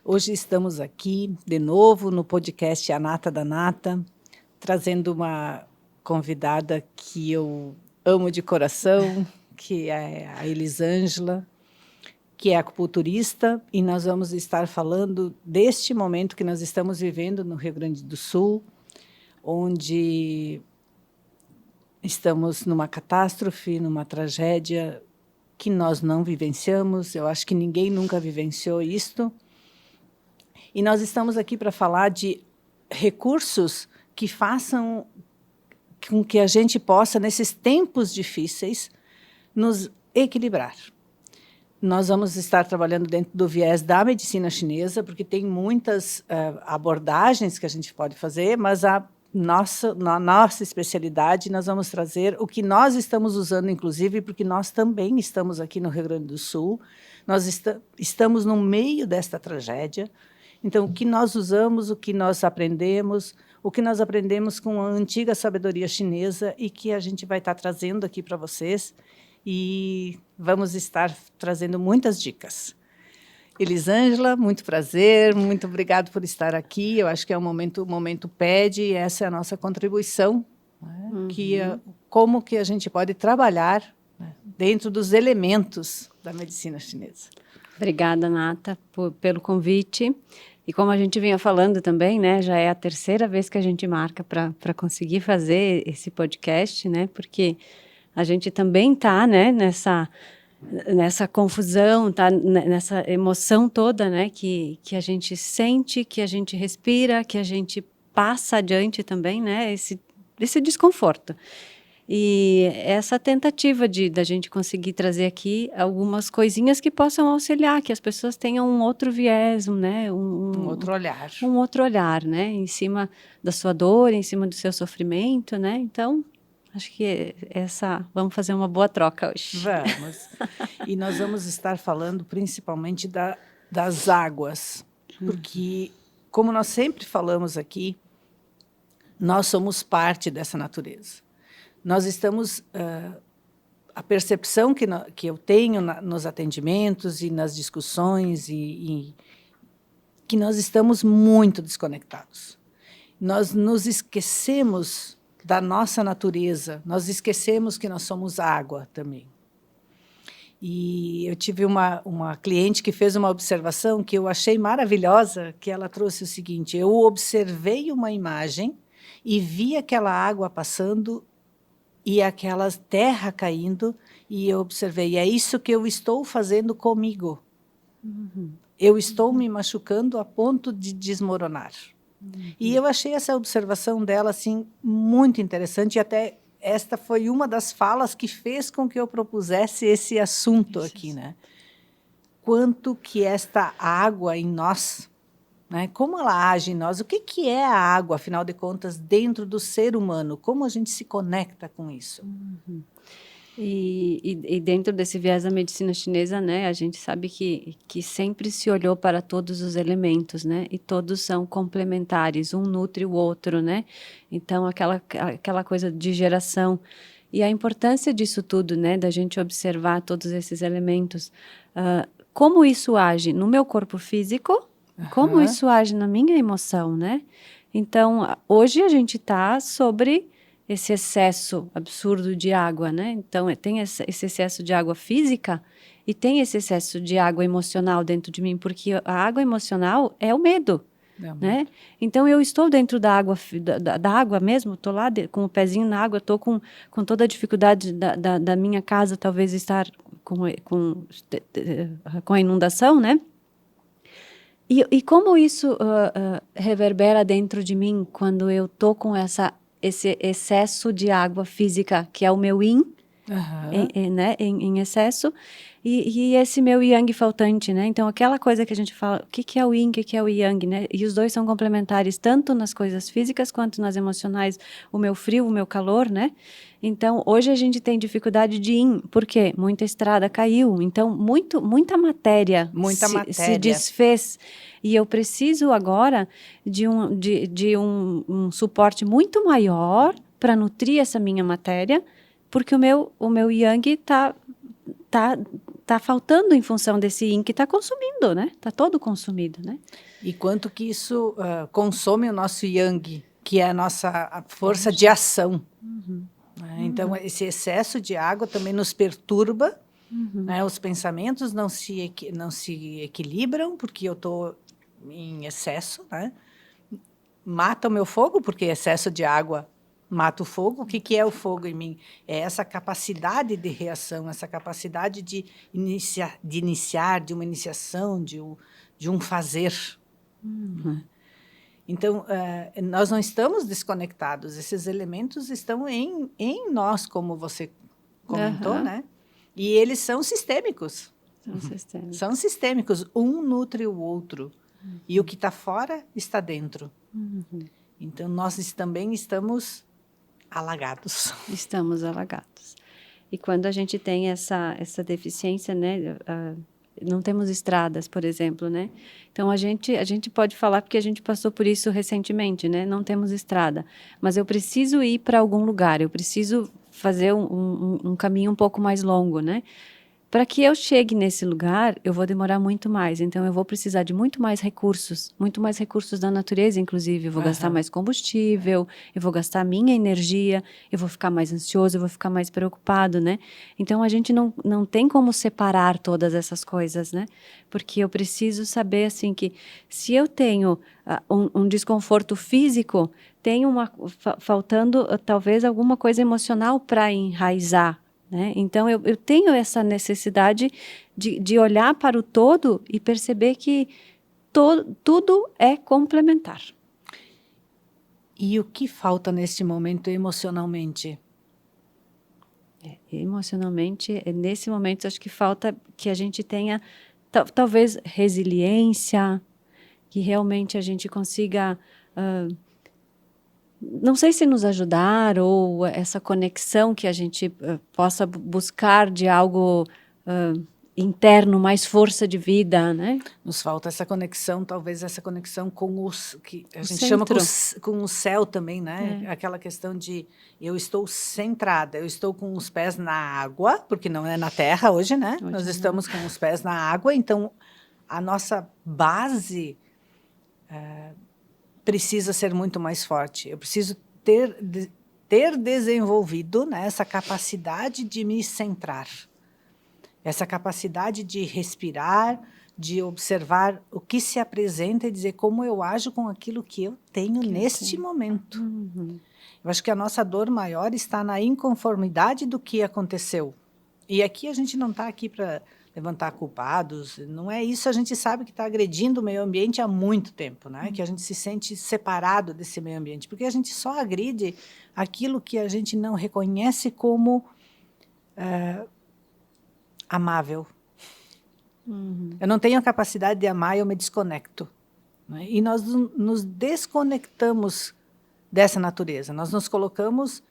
Hoje estamos aqui de novo no podcast A Nata da Nata, trazendo uma convidada que eu amo de coração, que é a Elisângela, que é acupunturista, e nós vamos estar falando deste momento que nós estamos vivendo no Rio Grande do Sul, onde estamos numa catástrofe, numa tragédia que nós não vivenciamos. Eu acho que ninguém nunca vivenciou isto. E nós estamos aqui para falar de recursos que façam com que a gente possa, nesses tempos difíceis, nos equilibrar. Nós vamos estar trabalhando dentro do viés da medicina chinesa, porque tem muitas abordagens que a gente pode fazer, mas na nossa especialidade nós vamos trazer o que nós estamos usando, inclusive, porque nós também estamos aqui no Rio Grande do Sul, nós estamos no meio desta tragédia. Então, o que nós usamos, o que nós aprendemos com a antiga sabedoria chinesa e que a gente vai estar trazendo aqui para vocês, e vamos estar trazendo muitas dicas. Elisângela, muito prazer, muito obrigado por estar aqui. Eu acho que o momento pede, e essa é a nossa contribuição, né? Como que a gente pode trabalhar, né, dentro dos elementos da medicina chinesa. Obrigada, Nata, pelo convite. E como a gente vinha falando também, né, já é a terceira vez que a gente marca para conseguir fazer esse podcast, né, porque a gente também está, né, nessa confusão, tá nessa emoção toda, né, que a gente sente, que a gente respira, que a gente passa adiante também, né, esse desconforto. E essa tentativa da gente conseguir trazer aqui algumas coisinhas que possam auxiliar, que as pessoas tenham um outro viés, né, um outro olhar. Um outro olhar, né, em cima da sua dor, em cima do seu sofrimento, né, então... Acho que vamos fazer uma boa troca hoje. Vamos. E nós vamos estar falando principalmente das águas, porque, como nós sempre falamos aqui, nós somos parte dessa natureza. Nós estamos... a percepção que eu tenho nos atendimentos e nas discussões, que nós estamos muito desconectados. Nós nos esquecemos da nossa natureza, nós esquecemos que nós somos água também. E eu tive uma cliente que fez uma observação que eu achei maravilhosa, que ela trouxe o seguinte: eu observei uma imagem e vi aquela água passando e aquela terra caindo, e eu observei, é isso que eu estou fazendo comigo. Eu estou me machucando a ponto de desmoronar. E eu achei essa observação dela assim, muito interessante, e até esta foi uma das falas que fez com que eu propusesse esse assunto aqui, né? Quanto que esta água em nós, né? Como ela age em nós, o que é a água, afinal de contas, dentro do ser humano? Como a gente se conecta com isso? E dentro desse viés da medicina chinesa, né, a gente sabe que sempre se olhou para todos os elementos, né, e todos são complementares, um nutre o outro, né, então aquela coisa de geração, e a importância disso tudo, né, da gente observar todos esses elementos, como isso age no meu corpo físico, como isso age na minha emoção, né, então hoje a gente está sobre esse excesso absurdo de água, né? Então, tem esse excesso de água física e tem esse excesso de água emocional dentro de mim, porque a água emocional é o medo, né? Então, eu estou dentro da água, da água mesmo, estou lá com o pezinho na água, estou com toda a dificuldade da minha casa, talvez estar com a inundação, né? E como isso reverbera dentro de mim quando eu estou com esse excesso de água física, que é o meu yin, né, em excesso, e esse meu yang faltante, né? Então, aquela coisa que a gente fala, o que é o yin, o que é o yang, né? E os dois são complementares, tanto nas coisas físicas quanto nas emocionais, o meu frio, o meu calor, né? Então, hoje a gente tem dificuldade de yin, por quê? Muita estrada caiu, então, muita matéria se desfez. E eu preciso agora de um suporte muito maior para nutrir essa minha matéria, porque o meu yang tá tá faltando em função desse yin que está consumindo, né? Está todo consumido, né? E quanto que isso consome o nosso yang, que é a força de ação. Né? Então, esse excesso de água também nos perturba, né? Os pensamentos não se equilibram, porque eu estou em excesso, né? Mata o meu fogo, porque excesso de água mata o fogo. O que é o fogo em mim? É essa capacidade de reação, essa capacidade de iniciar, de uma iniciação, de um fazer. Então, nós não estamos desconectados. Esses elementos estão em nós, como você comentou, né? E eles são sistêmicos. São sistêmicos. Um nutre o outro. E o que está fora está dentro. Então, nós também estamos alagados. Estamos alagados. E quando a gente tem essa deficiência, né? Não temos estradas, por exemplo, né? Então, a gente pode falar porque a gente passou por isso recentemente, né? Não temos estrada. Mas eu preciso ir para algum lugar, eu preciso fazer um caminho um pouco mais longo, né? Para que eu chegue nesse lugar, eu vou demorar muito mais. Então, eu vou precisar de muito mais recursos da natureza, inclusive. Eu vou gastar mais combustível, eu vou gastar minha energia, eu vou ficar mais ansioso, eu vou ficar mais preocupado, né? Então, a gente não tem como separar todas essas coisas, né? Porque eu preciso saber, assim, que se eu tenho um desconforto físico, tem faltando talvez alguma coisa emocional para enraizar, né? Então, eu tenho essa necessidade de olhar para o todo e perceber que tudo é complementar. E o que falta neste momento emocionalmente? Emocionalmente, nesse momento, acho que falta que a gente tenha, talvez, resiliência, que realmente a gente consiga... não sei se nos ajudar ou essa conexão que a gente possa buscar de algo interno, mais força de vida, né? Nos falta essa conexão, talvez essa conexão com que a gente centro. chama com o céu também, né? Aquela questão de eu estou centrada, eu estou com os pés na água, porque não é na terra hoje, né? Nós estamos com os pés na água, então a nossa base precisa ser muito mais forte. Eu preciso ter desenvolvido, né, essa capacidade de me centrar, essa capacidade de respirar, de observar o que se apresenta e dizer como eu ajo com aquilo que eu tenho neste momento. Eu acho que a nossa dor maior está na inconformidade do que aconteceu. E aqui a gente não está aqui para levantar culpados, não é isso, a gente sabe que está agredindo o meio ambiente há muito tempo, né? Que a gente se sente separado desse meio ambiente, porque a gente só agride aquilo que a gente não reconhece como amável. Eu não tenho a capacidade de amar, eu me desconecto. Né? E nós nos desconectamos dessa natureza, nós nos colocamos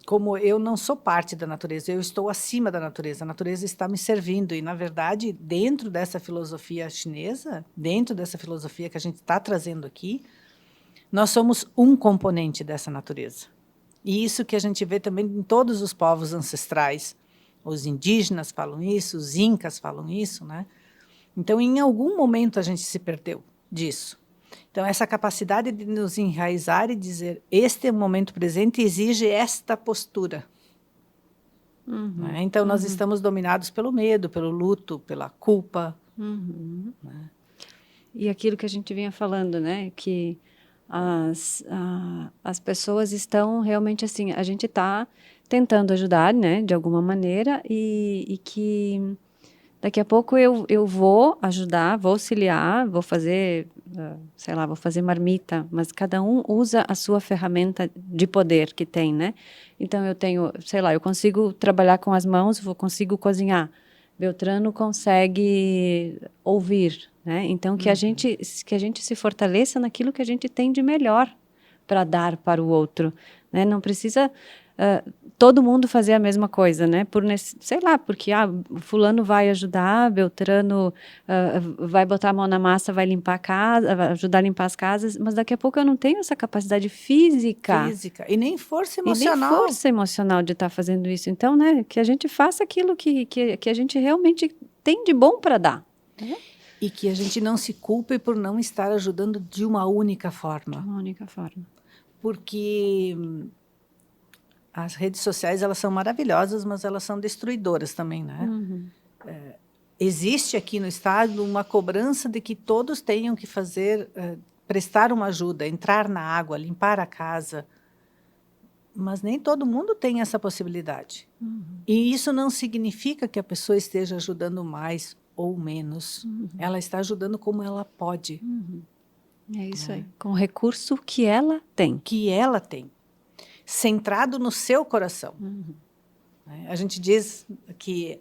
como eu não sou parte da natureza, eu estou acima da natureza, a natureza está me servindo. E, na verdade, dentro dessa filosofia chinesa, dentro dessa filosofia que a gente está trazendo aqui, nós somos um componente dessa natureza. E isso que a gente vê também em todos os povos ancestrais. Os indígenas falam isso, os incas falam isso, né? Então, em algum momento, a gente se perdeu disso. Então, essa capacidade de nos enraizar e dizer, este momento presente exige esta postura. Né? Então, nós estamos dominados pelo medo, pelo luto, pela culpa. Né? E aquilo que a gente vinha falando, né? Que as pessoas estão realmente assim, a gente está tentando ajudar, né? De alguma maneira, e que daqui a pouco eu vou ajudar, vou auxiliar, vou fazer, sei lá, vou fazer marmita, mas cada um usa a sua ferramenta de poder que tem, né? Então, eu tenho, sei lá, eu consigo trabalhar com as mãos, consigo cozinhar. Beltrano consegue ouvir, né? Então, que a gente se fortaleça naquilo que a gente tem de melhor para dar para o outro, né? Não precisa todo mundo fazer a mesma coisa, né? Sei lá, porque o fulano vai ajudar, Beltrano vai botar a mão na massa, vai limpar a casa, vai ajudar a limpar as casas, mas daqui a pouco eu não tenho essa capacidade física. E nem força E nem emocional. força emocional de estar fazendo isso. Então, né, que a gente faça aquilo que a gente realmente tem de bom para dar. E que a gente não se culpe por não estar ajudando de uma única forma. Uma única forma. Porque as redes sociais, elas são maravilhosas, mas elas são destruidoras também, né? Uhum. Existe aqui no estado uma cobrança de que todos tenham que prestar uma ajuda, entrar na água, limpar a casa. Mas nem todo mundo tem essa possibilidade. Uhum. E isso não significa que a pessoa esteja ajudando mais ou menos. Uhum. Ela está ajudando como ela pode. Uhum. É isso aí. Com o recurso que ela tem. Que ela tem. Centrado no seu coração. Uhum. A gente diz que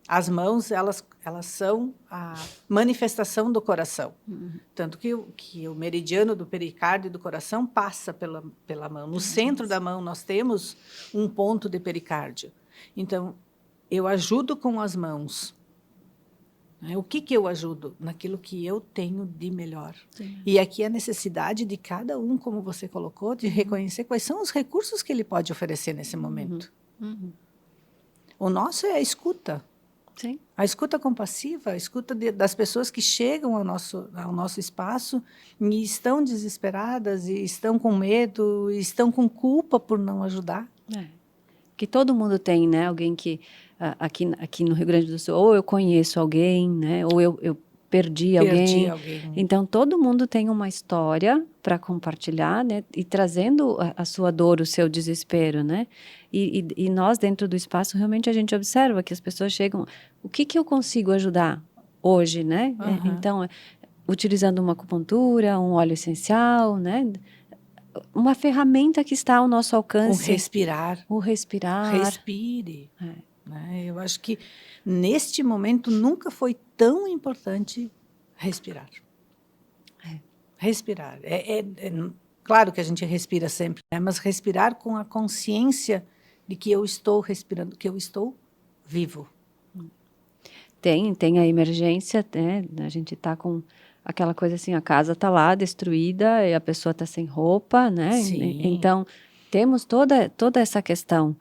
as mãos, elas são a manifestação do coração. Uhum. Tanto que o meridiano do pericárdio e do coração passa pela mão. No centro da mão, nós temos um ponto de pericárdio. Então, eu ajudo com as mãos. O que eu ajudo? Naquilo que eu tenho de melhor. Sim. E aqui a necessidade de cada um, como você colocou, de reconhecer quais são os recursos que ele pode oferecer nesse momento. Uhum. O nosso é a escuta. Sim. A escuta compassiva, a escuta das pessoas que chegam ao nosso espaço e estão desesperadas, e estão com medo, e estão com culpa por não ajudar. Que todo mundo tem, né? Alguém que, aqui no Rio Grande do Sul, ou eu conheço alguém, né? Ou eu perdi alguém. Então, todo mundo tem uma história para compartilhar, né? E trazendo a sua dor, o seu desespero, né? E nós, dentro do espaço, realmente a gente observa que as pessoas chegam... O que eu consigo ajudar hoje, né? Uhum. Então, utilizando uma acupuntura, um óleo essencial, né? Uma ferramenta que está ao nosso alcance. O respirar. Respire. Eu acho que, neste momento, nunca foi tão importante respirar. Respirar. Claro que a gente respira sempre, né? Mas respirar com a consciência de que eu estou respirando, que eu estou vivo. Tem a emergência, né? A gente está com aquela coisa assim, a casa está lá destruída e a pessoa está sem roupa, né? Sim. Então, temos toda essa questão.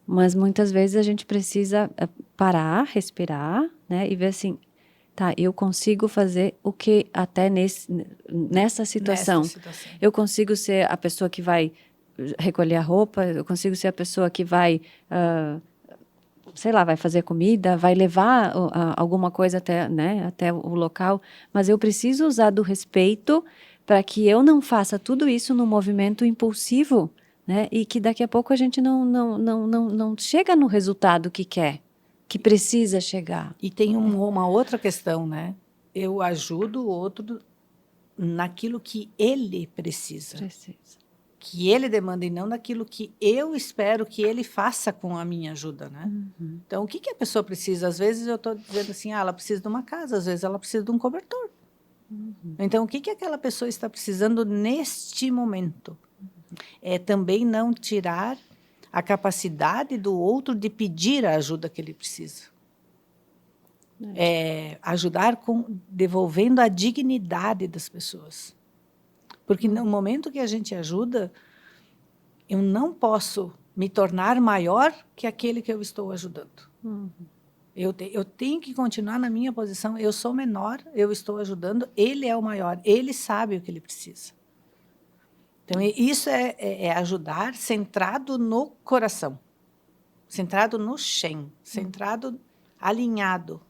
Mas muitas vezes a gente precisa parar, respirar, né? E ver assim, tá, eu consigo fazer o que até nessa situação. Eu consigo ser a pessoa que vai recolher a roupa, eu consigo ser a pessoa que vai... sei lá, vai fazer comida, vai levar alguma coisa até o local, mas eu preciso usar do respeito para que eu não faça tudo isso no movimento impulsivo, né? E que daqui a pouco a gente não chega no resultado que quer, que precisa chegar. E tem uma outra questão, né? Eu ajudo o outro naquilo que ele precisa. Que ele demanda e não naquilo que eu espero que ele faça com a minha ajuda, né? Uhum. Então, o que a pessoa precisa? Às vezes eu estou dizendo assim, ela precisa de uma casa, às vezes ela precisa de um cobertor. Uhum. Então, o que aquela pessoa está precisando neste momento? É também não tirar a capacidade do outro de pedir a ajuda que ele precisa. Ajudar devolvendo a dignidade das pessoas. Porque no momento que a gente ajuda, eu não posso me tornar maior que aquele que eu estou ajudando. Uhum. Eu tenho que continuar na minha posição. Eu sou menor, eu estou ajudando, ele é o maior, ele sabe o que ele precisa. Então, isso é ajudar centrado no coração, centrado no Shen, centrado, alinhado.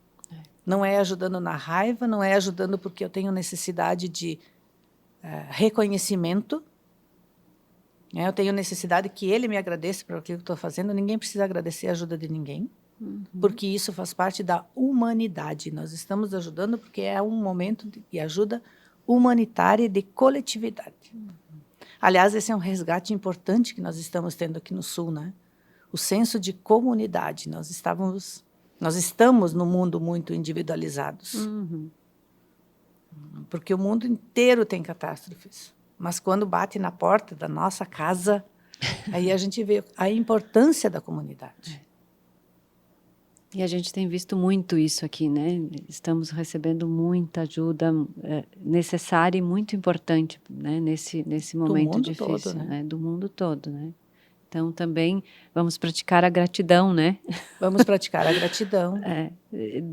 Não é ajudando na raiva, não é ajudando porque eu tenho necessidade de reconhecimento. Eu tenho necessidade que ele me agradeça por aquilo que estou fazendo. Ninguém precisa agradecer a ajuda de ninguém, porque isso faz parte da humanidade. Nós estamos ajudando porque é um momento de ajuda humanitária e de coletividade. Aliás, esse é um resgate importante que nós estamos tendo aqui no Sul, né? O senso de comunidade. Nós estamos no mundo muito individualizados. Uhum. Porque o mundo inteiro tem catástrofes. Mas quando bate na porta da nossa casa, Aí a gente vê a importância da comunidade. E a gente tem visto muito isso aqui, né? Estamos recebendo muita ajuda necessária e muito importante, né? Nesse momento mundo difícil, todo, né? Do mundo todo, né? Então, também vamos praticar a gratidão, né? Vamos praticar a gratidão.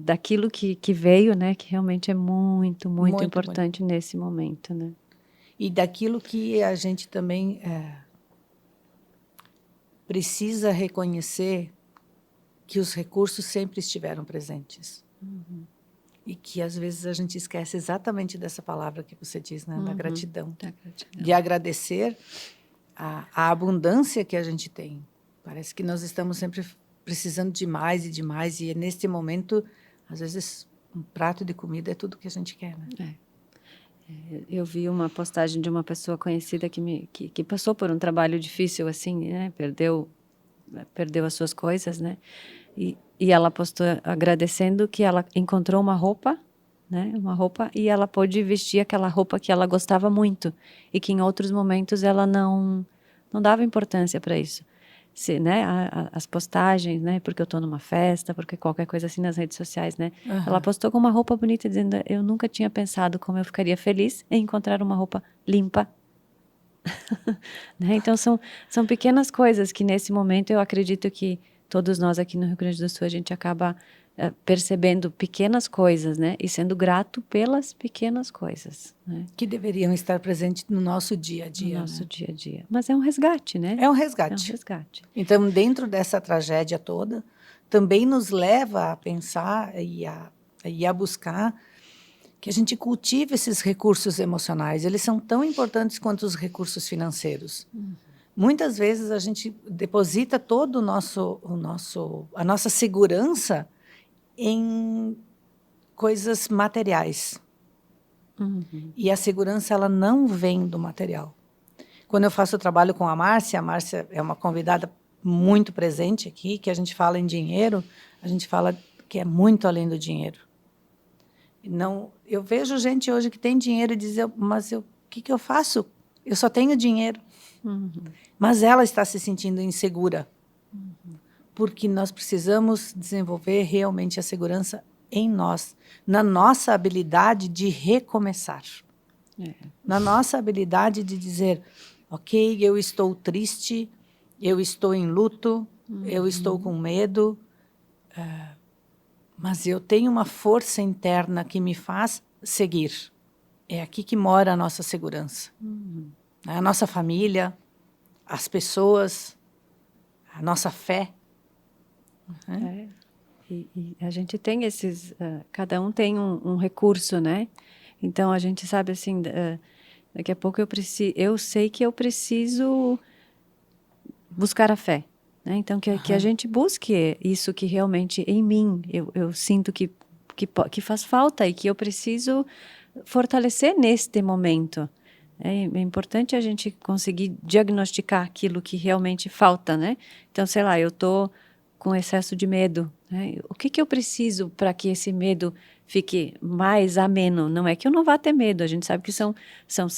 Daquilo que veio, né? Que realmente é muito, muito Muito importante nesse momento, né? E daquilo que a gente também precisa reconhecer que os recursos sempre estiveram presentes. E que, às vezes, a gente esquece exatamente dessa palavra que você diz, né? Da gratidão. Da gratidão. De agradecer a abundância que a gente tem. Parece que nós estamos sempre precisando de mais e de mais, e neste momento, às vezes, um prato de comida é tudo que a gente quer, né? Eu vi uma postagem de uma pessoa conhecida que passou por um trabalho difícil, assim, né? Perdeu as suas coisas, né? E ela postou agradecendo que ela encontrou uma roupa, né? Uma roupa, e ela pôde vestir aquela roupa que ela gostava muito e que em outros momentos ela não dava importância para isso. Né? As postagens, né? Porque eu estou numa festa, porque qualquer coisa assim nas redes sociais, né? Ela postou com uma roupa bonita dizendo: eu nunca tinha pensado como eu ficaria feliz em encontrar uma roupa limpa. Né? Então são pequenas coisas que nesse momento eu acredito que todos nós aqui no Rio Grande do Sul a gente acaba percebendo pequenas coisas, né? E sendo grato pelas pequenas coisas, né? Que deveriam estar presentes no nosso dia a dia. No nosso né? dia a dia. Mas é um resgate, né? É um resgate. É um resgate. Então, dentro dessa tragédia toda, também nos leva a pensar e a buscar que a gente cultive esses recursos emocionais. Eles são tão importantes quanto os recursos financeiros. Muitas vezes a gente deposita todo a nossa segurança em coisas materiais. E a segurança ela não vem do material. Quando eu faço o trabalho com a Márcia é uma convidada muito presente aqui, que a gente fala em dinheiro, a gente fala que é muito além do dinheiro. Não, eu vejo gente hoje que tem dinheiro e diz, mas o que eu faço? Eu só tenho dinheiro. Mas ela está se sentindo insegura. Porque nós precisamos desenvolver realmente a segurança em nós, na nossa habilidade de recomeçar. Na nossa habilidade de dizer, ok, eu estou triste, eu estou em luto, eu estou com medo, mas eu tenho uma força interna que me faz seguir. É aqui que mora a nossa segurança. A nossa família, as pessoas, a nossa fé. E a gente tem esses... cada um tem um recurso, né? Então, a gente sabe, assim... daqui a pouco eu sei que eu preciso buscar a fé. Né? Então, que a gente busque isso que realmente em mim eu sinto que faz falta e que eu preciso fortalecer neste momento. É importante a gente conseguir diagnosticar aquilo que realmente falta, né? Então, sei lá, eu estou com excesso de medo. Né? O que eu preciso para que esse medo fique mais ameno? Não é que eu não vá ter medo, a gente sabe que são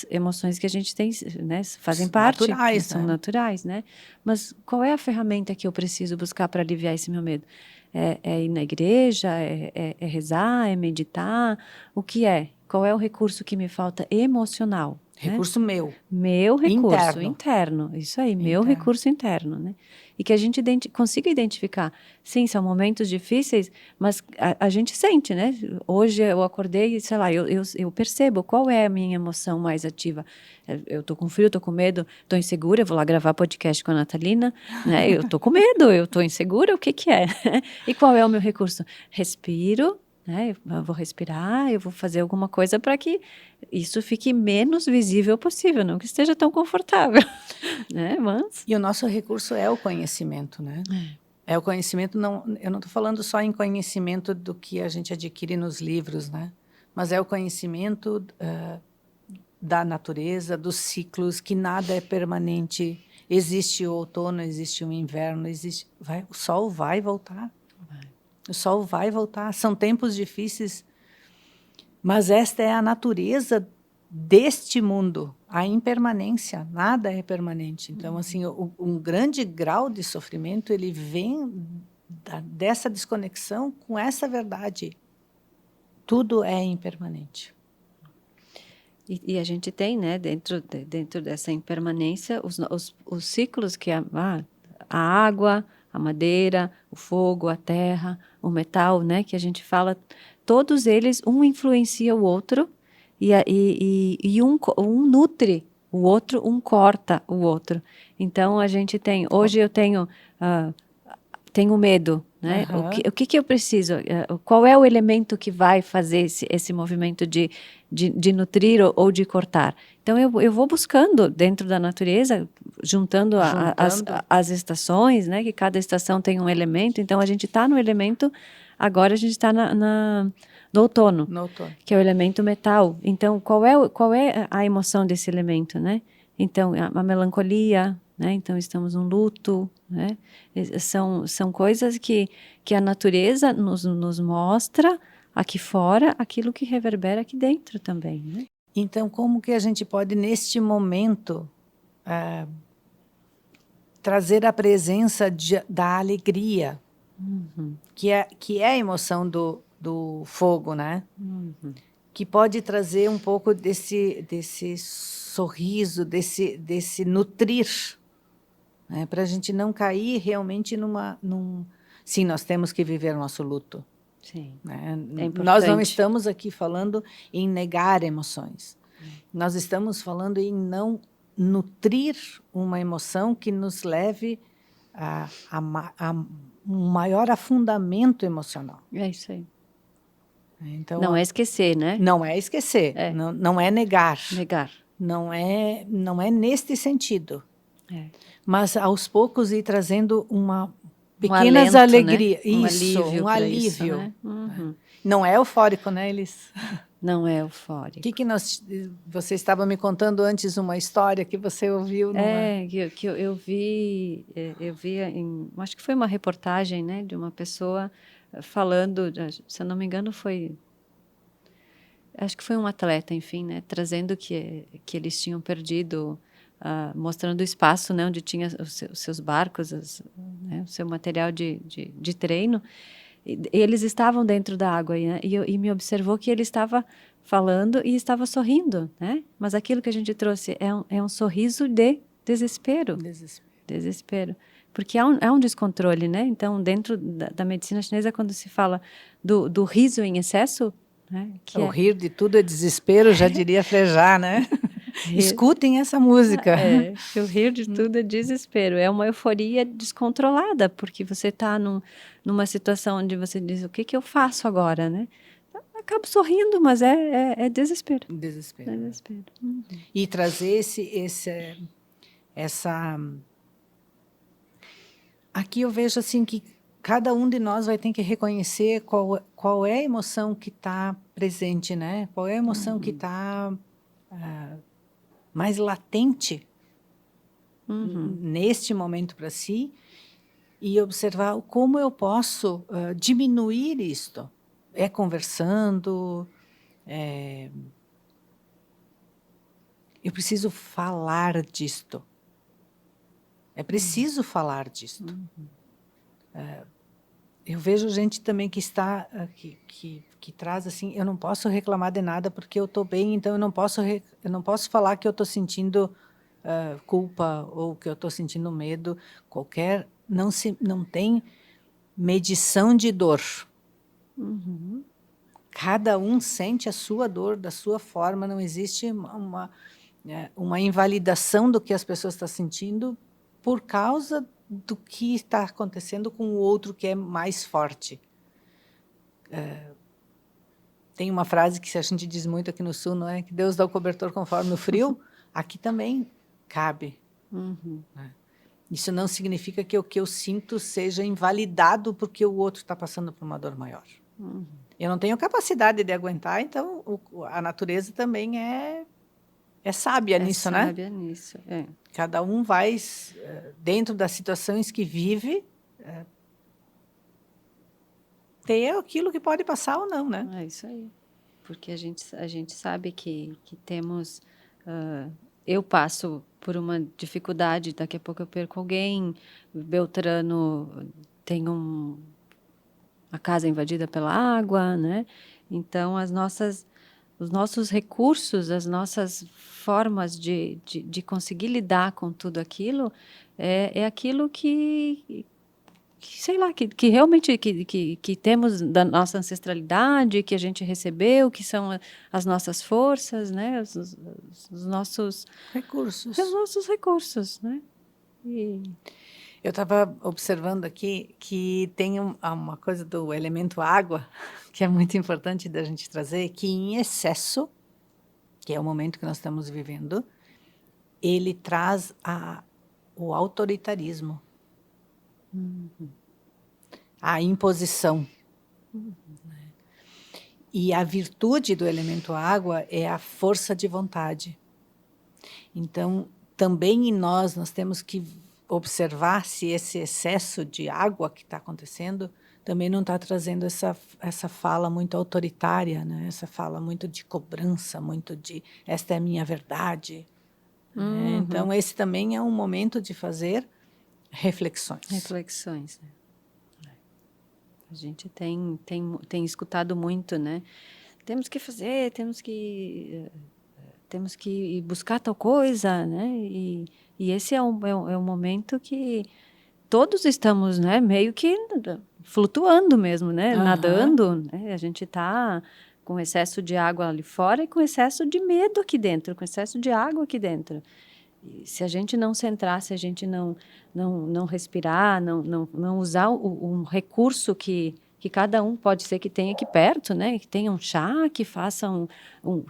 emoções que a gente tem, né? Fazem parte, naturais, são naturais, né? Mas qual é a ferramenta que eu preciso buscar para aliviar esse meu medo? É ir na igreja? É rezar? É meditar? O que é? Qual é o recurso que me falta emocional? Recurso meu. Meu recurso interno. Isso aí, meu recurso interno, né? E que a gente consiga identificar. Sim, são momentos difíceis, mas a gente sente, né? Hoje eu acordei e, sei lá, eu percebo qual é a minha emoção mais ativa. Eu tô com frio, tô com medo, tô insegura, eu vou lá gravar podcast com a Natalina, né? Eu tô com medo, eu tô insegura, o que é? E qual é o meu recurso? Respiro, né? Eu vou respirar, eu vou fazer alguma coisa para que isso fique menos visível possível, não que esteja tão confortável, né? Mas... E o nosso recurso é o conhecimento, né? É o conhecimento, eu não estou falando só em conhecimento do que a gente adquire nos livros, né? Mas é o conhecimento da natureza, dos ciclos, que nada é permanente. Existe o outono, existe o inverno, o sol vai voltar. O sol vai voltar. São tempos difíceis, mas esta é a natureza deste mundo, a impermanência, nada é permanente. Então, assim, um grande grau de sofrimento, ele vem dessa desconexão com essa verdade. Tudo é impermanente. E a gente tem, né, dentro dessa impermanência, os ciclos que a água, a madeira, o fogo, a terra, o metal, né, que a gente fala, todos eles, um influencia o outro e um nutre o outro, um corta o outro. Então, a gente tem, hoje eu tenho medo, né? Aham. O que eu preciso? Qual é o elemento que vai fazer esse movimento de nutrir ou de cortar? Então, eu vou buscando dentro da natureza, juntando as estações, né? Que cada estação tem um elemento. Então, a gente está no elemento, agora a gente está no outono, No outono. que é o elemento metal. Então, qual é a emoção desse elemento, né? Então, a melancolia, né? Então, estamos num luto, né? São coisas que a natureza nos mostra aqui fora, aquilo que reverbera aqui dentro também, né? Então, como que a gente pode, neste momento, trazer a presença da alegria, que é a emoção do fogo, né? Que pode trazer um pouco desse sorriso, desse nutrir, né? Para a gente não cair realmente Sim, nós temos que viver nosso luto. Sim, Né? é importante. Nós não estamos aqui falando em negar emoções. Nós estamos falando em não nutrir uma emoção que nos leve a um maior afundamento emocional. É isso aí. Então, Não é esquecer, né? não é esquecer, não é negar. Negar. Não é neste sentido. É. Mas, aos poucos, ir trazendo pequenas alento, alegrias. né? Isso, um alívio. Isso, né? Não é eufórico, né, Elis? Não é eufórico. Você estava me contando antes uma história que você ouviu. Que eu vi acho que foi uma reportagem, né, de uma pessoa falando, se eu não me engano acho que foi um atleta, enfim, né, trazendo que eles tinham perdido, mostrando o espaço, né, onde tinha os seus barcos, né, o seu material de treino. Eles estavam dentro da água, né? E me observou que ele estava falando e estava sorrindo, né? Mas aquilo que a gente trouxe é um sorriso de desespero. Desespero. Porque há um descontrole, né? Então, dentro da medicina chinesa, quando se fala do riso em excesso, né? Rir de tudo é desespero, já diria Frejá, né? Escutem essa música. Que o rir de tudo é desespero. É uma euforia descontrolada, porque você está numa situação onde você diz, o que eu faço agora, né? Acabo sorrindo, mas é desespero. Desespero. É desespero. E trazer essa... Aqui eu vejo assim que cada um de nós vai ter que reconhecer qual é a emoção que está presente, né? Qual é a emoção que está mais latente neste momento para si, e observar como eu posso diminuir isto. É conversando, eu preciso falar disto. É preciso falar disto. Eu vejo gente também que está que traz assim, eu não posso reclamar de nada porque eu estou bem, então eu não posso falar que eu estou sentindo culpa ou que eu estou sentindo medo. Não tem medição de dor. Cada um sente a sua dor da sua forma. Não existe uma invalidação do que as pessoas estão sentindo por causa do que está acontecendo com o outro que é mais forte. Tem uma frase que a gente diz muito aqui no Sul, não é? Que Deus dá o cobertor conforme o frio. Aqui também cabe. Né? Isso não significa que o que eu sinto seja invalidado porque o outro está passando por uma dor maior. Eu não tenho capacidade de aguentar, então a natureza também é sábia nisso, né? É sábia nisso, Cada um vai, dentro das situações que vive, ter aquilo que pode passar ou não, né? É isso aí. porque a gente sabe que temos... eu passo por uma dificuldade, daqui a pouco eu perco alguém, Beltrano tem a casa invadida pela água, né? Então, os nossos recursos, as nossas formas de conseguir lidar com tudo aquilo é aquilo que sei lá, que realmente que temos da nossa ancestralidade, que a gente recebeu, que são as nossas forças, né? Os nossos recursos, né? E... Eu estava observando aqui que tem uma coisa do elemento água, que é muito importante da gente trazer, que em excesso, que é o momento que nós estamos vivendo, ele traz o autoritarismo, a imposição. E a virtude do elemento água é a força de vontade. Então, também em nós temos que observar se esse excesso de água que está acontecendo também não está trazendo essa fala muito autoritária, né? Essa fala muito de cobrança, muito de esta é a minha verdade. Né? Então, esse também é um momento de fazer reflexões. Reflexões, né? A gente tem escutado muito, né? Temos que fazer, temos que buscar tal coisa, né? E esse é um momento que todos estamos, né? Meio que flutuando mesmo, né? Nadando, né? A gente está com excesso de água ali fora e com excesso de medo aqui dentro, com excesso de água aqui dentro. E se a gente não centrar, se a gente não respirar, não usar um recurso que cada um pode ser que tenha aqui perto, né? Que tenha um chá, que faça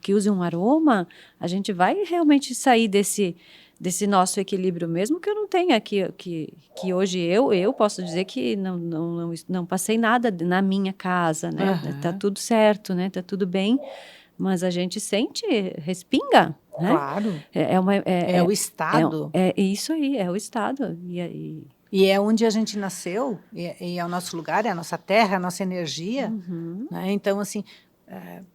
que use um aroma, a gente vai realmente sair desse nosso equilíbrio, mesmo que eu não tenha que hoje eu posso dizer que não passei nada na minha casa, né? Tá tudo certo, né? Tá tudo bem, mas a gente sente, respinga, né? Claro. É o estado. É isso aí, é o estado. E é onde a gente nasceu, e é o nosso lugar, é a nossa terra, a nossa energia. Né? Então, assim,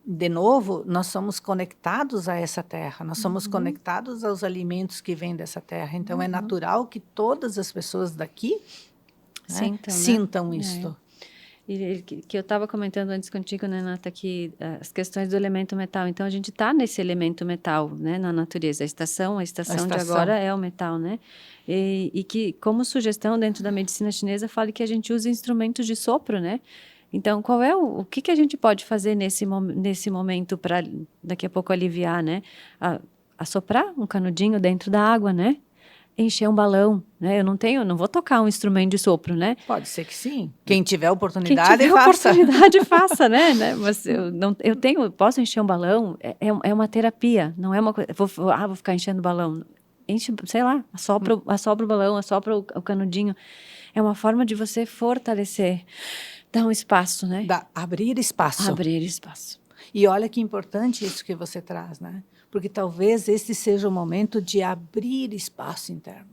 de novo, nós somos conectados a essa terra, nós somos conectados aos alimentos que vêm dessa terra. Então, é natural que todas as pessoas daqui sintam, né? Isto. E que eu estava comentando antes contigo, né, Nata, que as questões do elemento metal. Então, a gente está nesse elemento metal, né, na natureza. A estação de agora é o metal, né? E que, como sugestão dentro da medicina chinesa, fala que a gente usa instrumentos de sopro, né? Então, qual é o que a gente pode fazer nesse momento para daqui a pouco aliviar, né? Assoprar um canudinho dentro da água, né? Encher um balão, né? Eu não vou tocar um instrumento de sopro, né? Pode ser que sim. Quem tiver oportunidade, faça, né? Mas posso encher um balão? É uma terapia, não é uma coisa. Vou ficar enchendo balão. Enche, sei lá, assopra o balão, assopra o canudinho. É uma forma de você fortalecer, dar um espaço, né? Abrir espaço. Abrir espaço. E olha que importante isso que você traz, né? Porque talvez esse seja o momento de abrir espaço interno.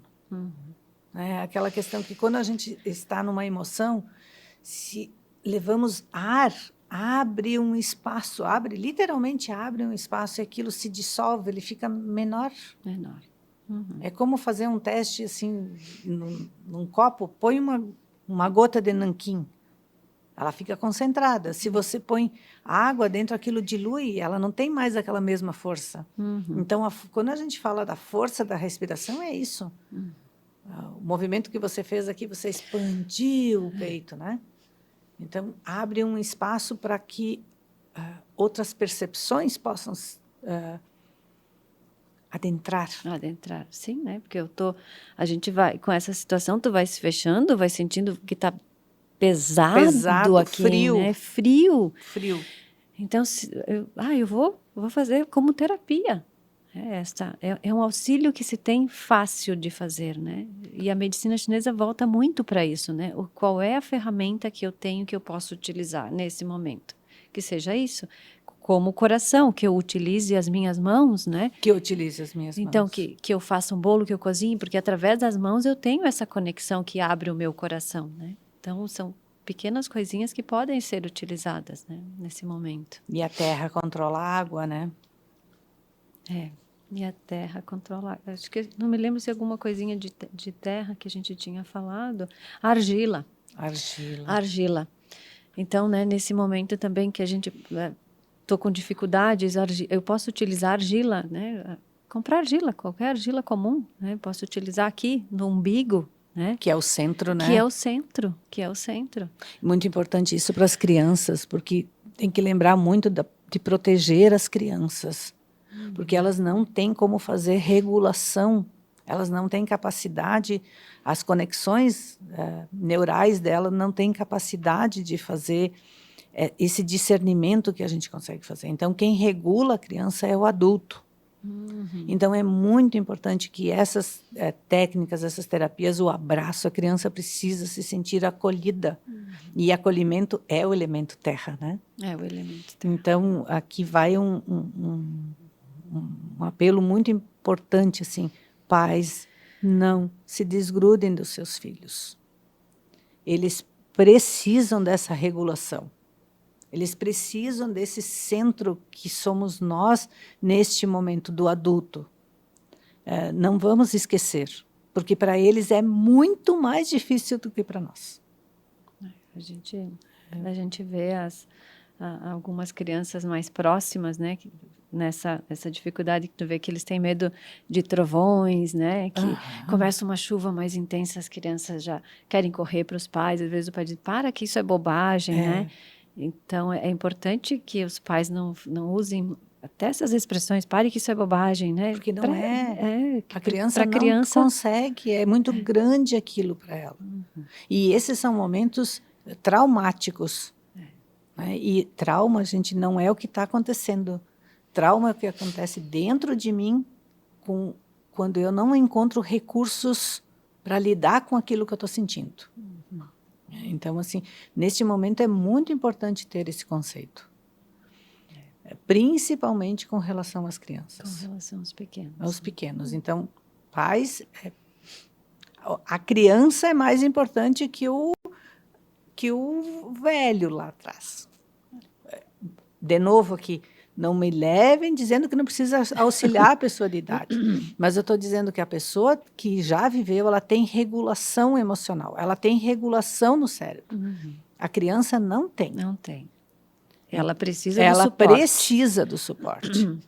Aquela questão que quando a gente está numa emoção, se levamos ar, literalmente abre um espaço e aquilo se dissolve, ele fica menor. É como fazer um teste assim, num copo, põe uma gota de nanquim. Ela fica concentrada. Se você põe água dentro, aquilo dilui, ela não tem mais aquela mesma força. Então, quando a gente fala da força da respiração, é isso. O movimento que você fez aqui, você expandiu o peito, né? Então, abre um espaço para que outras percepções possam adentrar. Adentrar, sim, né? Porque a gente vai, com essa situação, tu vai se fechando, vai sentindo que está pesado aqui, frio, né? Frio. Então, eu vou fazer como terapia. É um auxílio que se tem fácil de fazer, né? E a medicina chinesa volta muito para isso, né? Qual é a ferramenta que eu tenho que eu posso utilizar nesse momento? Que seja isso. Como o coração, que eu utilize as minhas mãos, né? Que eu utilize as minhas mãos. Então, que eu faça um bolo, que eu cozinhe, porque através das mãos eu tenho essa conexão que abre o meu coração, né? Então, são pequenas coisinhas que podem ser utilizadas, né, nesse momento. E a terra controla a água, né? E a terra controla. Acho que não me lembro se alguma coisinha de terra que a gente tinha falado. Argila. Argila. Então, né, nesse momento também que a gente tô com dificuldades, eu posso utilizar argila, né? Comprar argila, qualquer argila comum, né? Posso utilizar aqui no umbigo, né? Que é o centro, né? Que é o centro. Muito importante isso para as crianças, porque tem que lembrar muito de proteger as crianças, porque elas não têm como fazer regulação, elas não têm capacidade, as conexões neurais dela não têm capacidade de fazer esse discernimento que a gente consegue fazer. Então, quem regula a criança é o adulto. Então, é muito importante que essas técnicas, essas terapias, o abraço, a criança precisa se sentir acolhida. E acolhimento é o elemento terra, né? É o elemento terra. Então, aqui vai um apelo muito importante, assim, pais, não se desgrudem dos seus filhos. Eles precisam dessa regulação. Eles precisam desse centro que somos nós neste momento do adulto. Não vamos esquecer, porque para eles é muito mais difícil do que para nós. A gente vê algumas crianças mais próximas, né, nessa dificuldade que tu vê que eles têm medo de trovões, né, que começa uma chuva mais intensa, as crianças já querem correr para os pais, às vezes o pai diz, para que isso é bobagem, né? Então, é importante que os pais não usem até essas expressões, pare que isso é bobagem, né? Porque não a criança não criança consegue, é muito grande aquilo para ela. E esses são momentos traumáticos. Né? E trauma, gente, não é o que está acontecendo. Trauma é o que acontece dentro de mim quando eu não encontro recursos para lidar com aquilo que eu estou sentindo. Então, assim, neste momento é muito importante ter esse conceito. Principalmente com relação às crianças. Com relação aos pequenos. Aos pequenos. Então, pais... a criança é mais importante que o velho lá atrás. De novo aqui, não me levem dizendo que não precisa auxiliar a pessoa de idade. Mas eu estou dizendo que a pessoa que já viveu, ela tem regulação emocional, ela tem regulação no cérebro. A criança não tem. Não tem. Ela precisa do suporte. Ela precisa do suporte.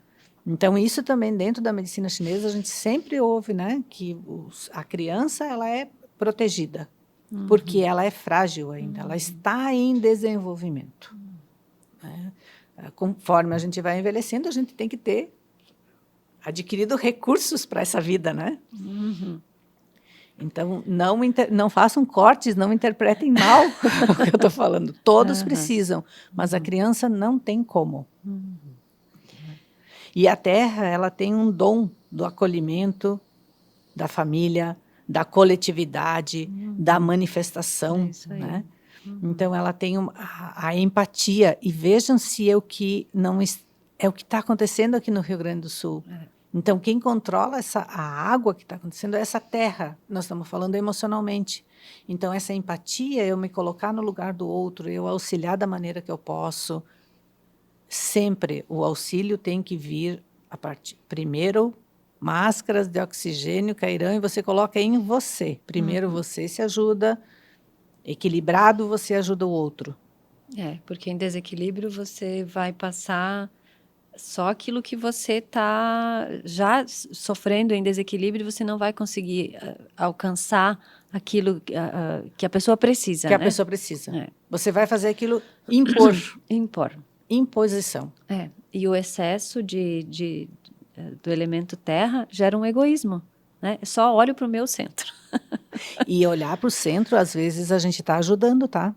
Então, isso também dentro da medicina chinesa, a gente sempre ouve, né, que a criança ela é protegida, porque ela é frágil ainda, ela está em desenvolvimento. Né? Conforme a gente vai envelhecendo, a gente tem que ter adquirido recursos para essa vida, né? Então, não façam cortes, não interpretem mal o que eu estou falando. Todos precisam, mas a criança não tem como. E a terra, ela tem um dom do acolhimento, da família, da coletividade, da manifestação. Né? Então, ela tem a empatia. E vejam se é o que está acontecendo aqui no Rio Grande do Sul. Então, quem controla a água que está acontecendo é essa terra. Nós estamos falando emocionalmente. Então, essa empatia, eu me colocar no lugar do outro, eu auxiliar da maneira que eu posso. Sempre o auxílio tem que vir primeiro, máscaras de oxigênio cairão e você coloca em você. Primeiro você se ajuda, equilibrado você ajuda o outro. Porque em desequilíbrio você vai passar só aquilo que você está já sofrendo em desequilíbrio, você não vai conseguir alcançar aquilo que a pessoa precisa. Que a pessoa precisa. Você vai fazer aquilo impor. Imposição. E o excesso do elemento terra gera um egoísmo. Né? Só olho para o meu centro. E olhar para o centro, às vezes, a gente está ajudando, tá?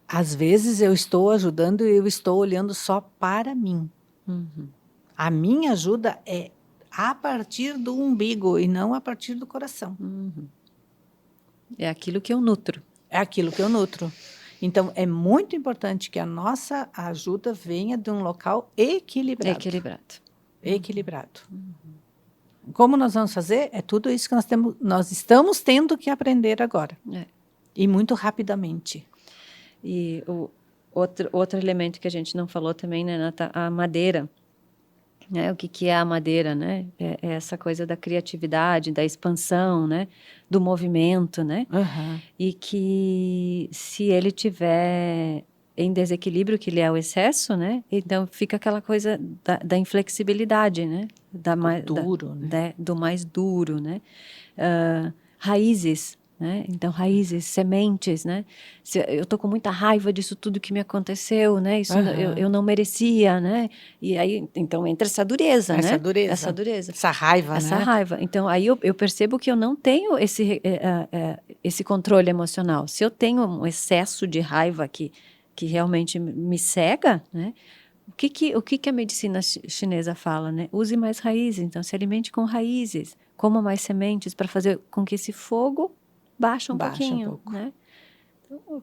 Às vezes eu estou ajudando e eu estou olhando só para mim. A minha ajuda é a partir do umbigo e não a partir do coração. É aquilo que eu nutro. É aquilo que eu nutro. Então, é muito importante que a nossa ajuda venha de um local equilibrado. Equilibrado. Como nós vamos fazer? É tudo isso que nós estamos tendo que aprender agora. E muito rapidamente. E outro elemento que a gente não falou também, né, Nata, a madeira. O que é a madeira, né? É essa coisa da criatividade, da expansão, né? Do movimento, né? E que se ele tiver em desequilíbrio, que ele é o excesso, né? Então fica aquela coisa da inflexibilidade, né? Do mais duro, né? Raízes, né? Então, raízes, sementes, né? Eu tô com muita raiva disso tudo que me aconteceu, né? Isso eu não merecia, né? E aí, então, entra essa dureza, né? Essa dureza. Essa raiva, essa raiva. Então, aí eu percebo que eu não tenho esse controle emocional. Se eu tenho um excesso de raiva que realmente me cega, né? O que a medicina chinesa fala, né? Use mais raízes, então se alimente com raízes, coma mais sementes para fazer com que esse fogo baixe um pouquinho, né? Então,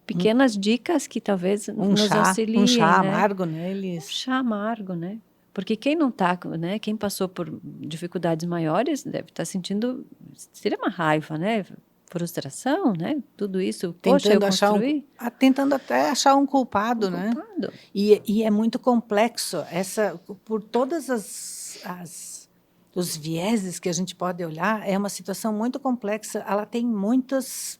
pequenas dicas que talvez nos auxiliem, um chá né? amargo neles. Um chá amargo, né? Porque quem não tá, né? Quem passou por dificuldades maiores deve estar sentindo extrema raiva, né? Frustração, né? Tudo isso. Poxa, eu construí. Tentando até achar um culpado, né? E é muito complexo por todas os vieses que a gente pode olhar, é uma situação muito complexa. Ela tem muitas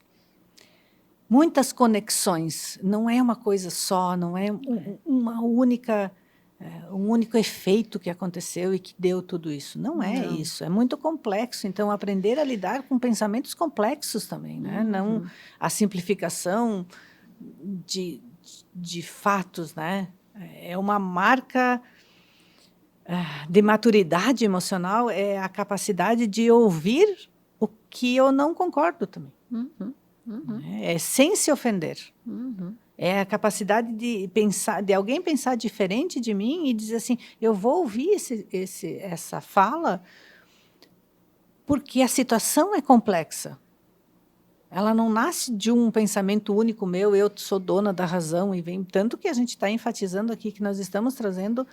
conexões. Não é uma coisa só, não é um único efeito que aconteceu e que deu tudo isso. Não é isso. É muito complexo. Então, aprender a lidar com pensamentos complexos também, né? Não a simplificação de fatos, né? É uma marca de maturidade emocional, é a capacidade de ouvir o que eu não concordo também. É sem se ofender. É a capacidade de alguém pensar diferente de mim e dizer assim, eu vou ouvir essa fala porque a situação é complexa. Ela não nasce de um pensamento único meu, eu sou dona da razão, e vem tanto que a gente está enfatizando aqui que nós estamos trazendo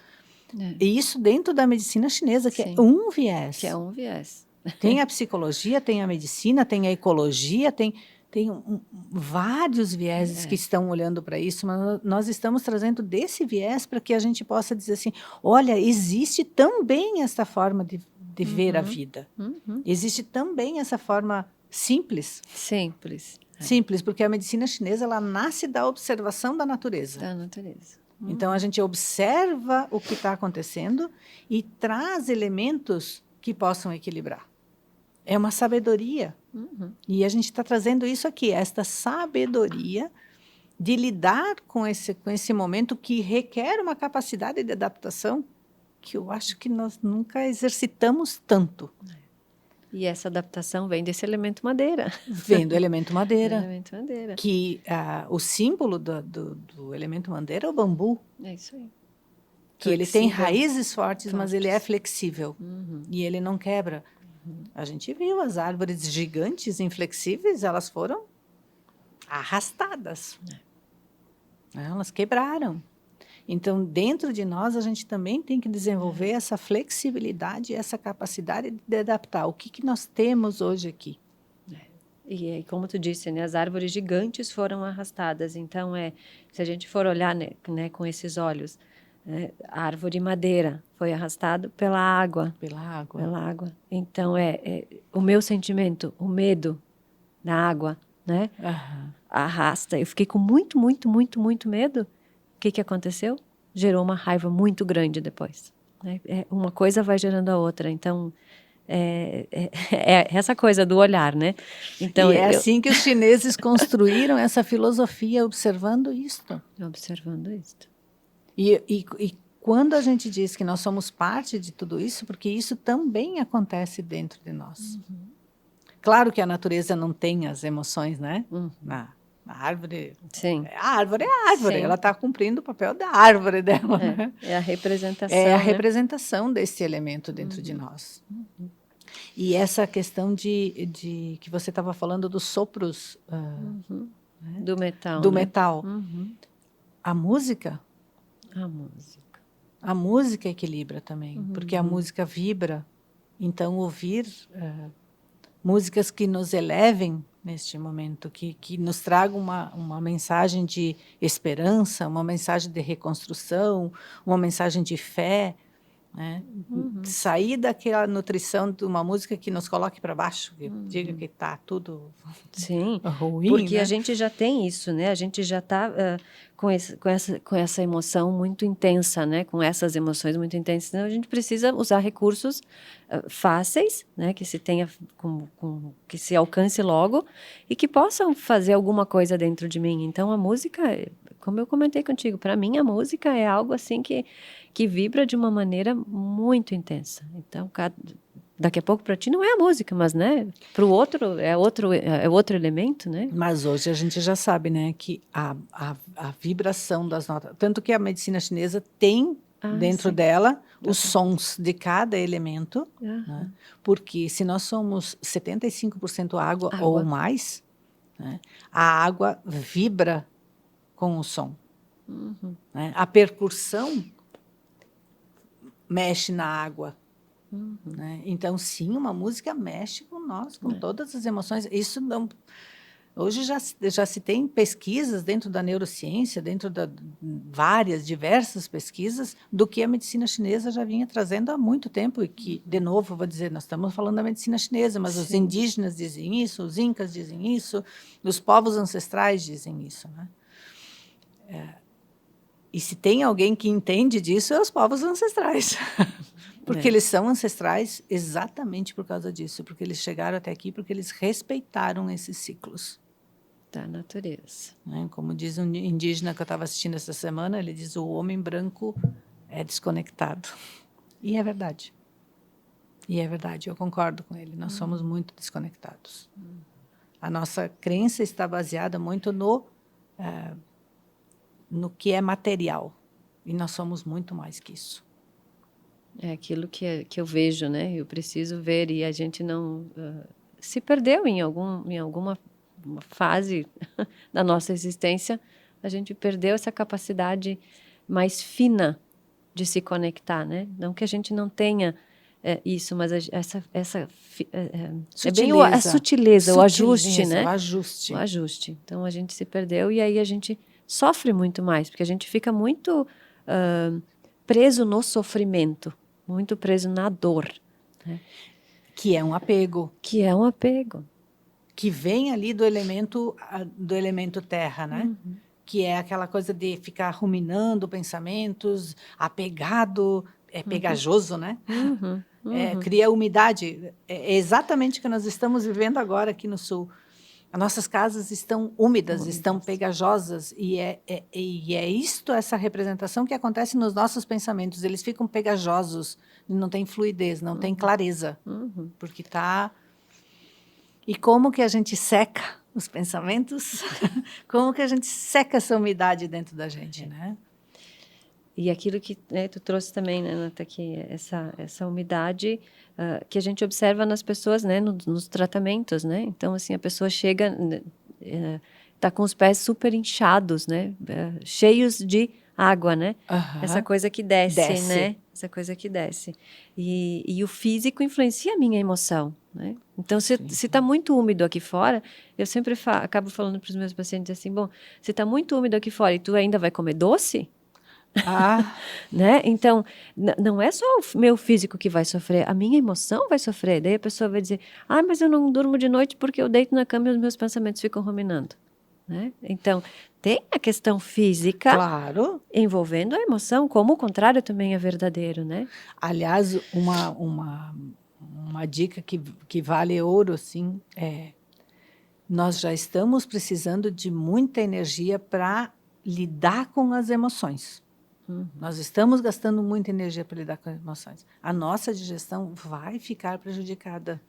isso dentro da medicina chinesa, que é um viés. Que é um viés. Tem a psicologia, tem a medicina, tem a ecologia, tem vários vieses que estão olhando para isso, mas nós estamos trazendo desse viés para que a gente possa dizer assim, olha, existe também essa forma de ver a vida. Existe também essa forma simples. Simples, porque a medicina chinesa ela nasce da observação da natureza. Então, a gente observa o que está acontecendo e traz elementos que possam equilibrar. É uma sabedoria. E a gente está trazendo isso aqui, esta sabedoria de lidar com esse momento que requer uma capacidade de adaptação que eu acho que nós nunca exercitamos tanto. E essa adaptação vem desse elemento madeira. Vem do elemento madeira. Que o símbolo do elemento madeira é o bambu. É isso aí. Que ele tem raízes fortes, mas ele é flexível. E ele não quebra. A gente viu as árvores gigantes, inflexíveis, elas foram arrastadas. Elas quebraram. Então, dentro de nós, a gente também tem que desenvolver essa flexibilidade, essa capacidade de adaptar. O que nós temos hoje aqui? E como tu disse, né, as árvores gigantes foram arrastadas. Então, se a gente for olhar, né, com esses olhos, a árvore madeira foi arrastada pela água. Pela água. Então, o meu sentimento, o medo da água, né, arrasta. Eu fiquei com muito, muito, muito, muito medo. O que aconteceu? Gerou uma raiva muito grande depois. Né? Uma coisa vai gerando a outra. Então, essa coisa do olhar, né? Então, assim que os chineses construíram essa filosofia, observando isto. E quando a gente diz que nós somos parte de tudo isso, porque isso também acontece dentro de nós. Claro que a natureza não tem as emoções, né? A árvore, a árvore é a árvore, ela está cumprindo o papel da árvore dela. Né? É a representação. É a representação desse elemento dentro de nós. E essa questão de que você estava falando dos sopros né? Do metal. Do metal. A música equilibra também, porque a música vibra. Então, ouvir músicas que nos elevem neste momento, que nos tragam uma mensagem de esperança, uma mensagem de reconstrução, uma mensagem de fé, né? Sair daquela nutrição de uma música que nos coloque para baixo, que diga que está tudo Sim, ruim, porque né? a gente já tem isso, né? A gente já está com essa emoção muito intensa, né? Com essas emoções muito intensas. Então, a gente precisa usar recursos fáceis, né? Que se tenha, que se alcance logo e que possam fazer alguma coisa dentro de mim. Então, a música, como eu comentei contigo, para mim a música é algo assim que vibra de uma maneira muito intensa. Então, daqui a pouco para ti não é a música, mas, né, para o outro é outro elemento, né? Mas hoje a gente já sabe, né, que a vibração das notas, tanto que a medicina chinesa tem dentro Sim. dela os sons de cada elemento, Aham. né? Porque se nós somos 75% água ou mais, né, a água vibra com o som. Né? A percussão mexe na água. Né? Então, sim, uma música mexe com nós, com todas as emoções. Isso não... Hoje já se tem pesquisas dentro da neurociência, dentro de diversas pesquisas, do que a medicina chinesa já vinha trazendo há muito tempo, e que, de novo, vou dizer, nós estamos falando da medicina chinesa, mas os indígenas dizem isso, os incas dizem isso, os povos ancestrais dizem isso, né? E se tem alguém que entende disso, é os povos ancestrais. Porque eles são ancestrais exatamente por causa disso, porque eles chegaram até aqui, porque eles respeitaram esses ciclos. Da natureza. Né? Como diz um indígena que eu estava assistindo essa semana, ele diz: o homem branco é desconectado. E é verdade. E é verdade, eu concordo com ele, nós somos muito desconectados. A nossa crença está baseada muito no que é material, e nós somos muito mais que isso. É aquilo que eu vejo, né? Eu preciso ver, e a gente não se perdeu em alguma fase da nossa existência, a gente perdeu essa capacidade mais fina de se conectar, né? Não que a gente não tenha isso, mas é bem a sutileza, o ajuste, né? O ajuste. O ajuste. Então, a gente se perdeu e aí a gente sofre muito mais, porque a gente fica muito preso no sofrimento, muito preso na dor. Né? Que é um apego. Que é um apego. Que vem ali do elemento terra, né? Que é aquela coisa de ficar ruminando pensamentos, apegado, é pegajoso, né? Cria umidade. É exatamente o que nós estamos vivendo agora aqui no Sul. As nossas casas estão úmidas, estão pegajosas, e é isto, essa representação que acontece nos nossos pensamentos. Eles ficam pegajosos, não tem fluidez, não tem clareza, porque está... E como que a gente seca os pensamentos? Como que a gente seca essa umidade dentro da gente, né? E aquilo que tu trouxe também, né, Nata, que essa umidade que a gente observa nas pessoas, né, nos tratamentos, né? Então, assim, a pessoa chega, tá com os pés super inchados, né? Cheios de água, né? Essa coisa que desce, né? Essa coisa que desce. E o físico influencia a minha emoção, né? Então, se está muito úmido aqui fora, eu sempre acabo falando para os meus pacientes assim, bom, se está muito úmido aqui fora e tu ainda vai comer doce... né? Então, não é só o meu físico que vai sofrer, a minha emoção vai sofrer. Daí a pessoa vai dizer, mas eu não durmo de noite porque eu deito na cama e os meus pensamentos ficam ruminando. Né? Então, tem a questão física envolvendo a emoção, como o contrário também é verdadeiro. Né? Aliás, uma dica que vale ouro, assim, nós já estamos precisando de muita energia para lidar com as emoções. Nós estamos gastando muita energia para lidar com as emoções. A nossa digestão vai ficar prejudicada,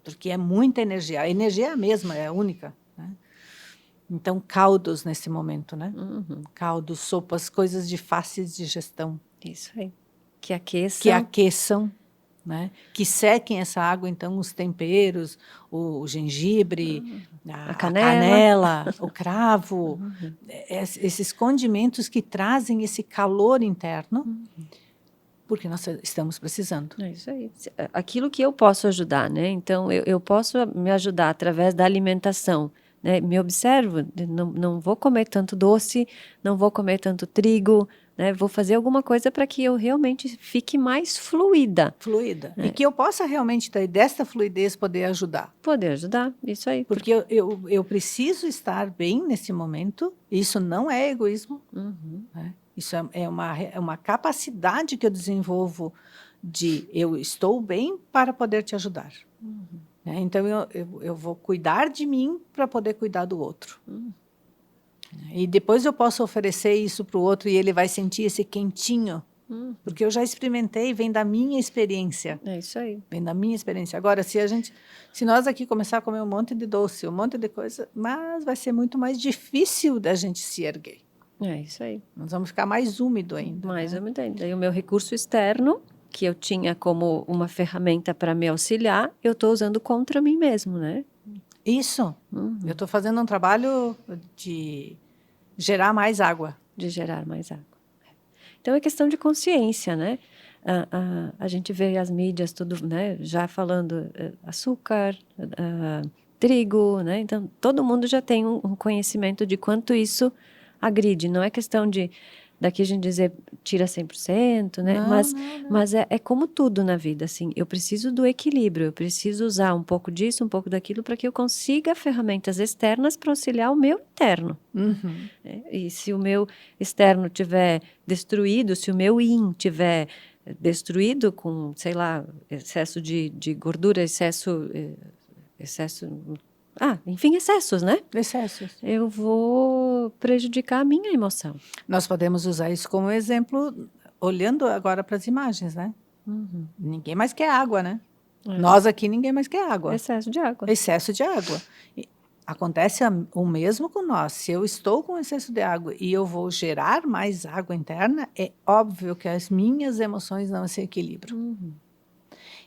porque é muita energia. A energia é a mesma, é a única. Né? Então, caldos nesse momento, né? Caldos, sopas, coisas de fácil digestão. Isso aí. Que aqueçam. Que aqueçam, né? Que sequem essa água, então, os temperos, o gengibre, a canela, o cravo, esses condimentos que trazem esse calor interno porque nós estamos precisando. É isso aí. Aquilo que eu posso ajudar, né? Então, eu posso me ajudar através da alimentação, né? Me observo, não vou comer tanto doce, não vou comer tanto trigo, né? Vou fazer alguma coisa para que eu realmente fique mais fluida. Fluida. E que eu possa realmente, desta fluidez, poder ajudar. Poder ajudar, isso aí. Porque eu preciso estar bem nesse momento, isso não é egoísmo, né? Isso é uma capacidade que eu desenvolvo de eu estou bem para poder te ajudar. Né? Então, eu vou cuidar de mim para poder cuidar do outro. E depois eu posso oferecer isso para o outro e ele vai sentir esse quentinho, porque eu já experimentei, vem da minha experiência. É isso aí. Vem da minha experiência. Agora, se nós aqui começar a comer um monte de doce, um monte de coisa, mas vai ser muito mais difícil da gente se erguer. É isso aí. Nós vamos ficar mais úmido ainda. Mais né? úmido ainda. E o meu recurso externo, que eu tinha como uma ferramenta para me auxiliar, eu estou usando contra mim mesmo, né? Isso. Eu estou fazendo um trabalho de gerar mais água. De gerar mais água. Então, é questão de consciência, né? A gente vê as mídias tudo, né? Já falando açúcar, trigo, né? Então, todo mundo já tem um conhecimento de quanto isso agride. Não é questão daqui a gente dizer tira 100%, né? Não, mas é como tudo na vida, assim. Eu preciso do equilíbrio, eu preciso usar um pouco disso, um pouco daquilo, para que eu consiga ferramentas externas para auxiliar o meu interno. E se o meu externo tiver destruído, se o meu yin tiver destruído com, sei lá, excesso de gordura, excesso... enfim, excessos, né? Excessos. Eu vou prejudicar a minha emoção. Nós podemos usar isso como exemplo, olhando agora para as imagens, né? Ninguém mais quer água, né? Nós aqui, ninguém mais quer água. Excesso de água. Excesso de água. Acontece o mesmo com nós. Se eu estou com excesso de água e eu vou gerar mais água interna, é óbvio que as minhas emoções não se equilibram.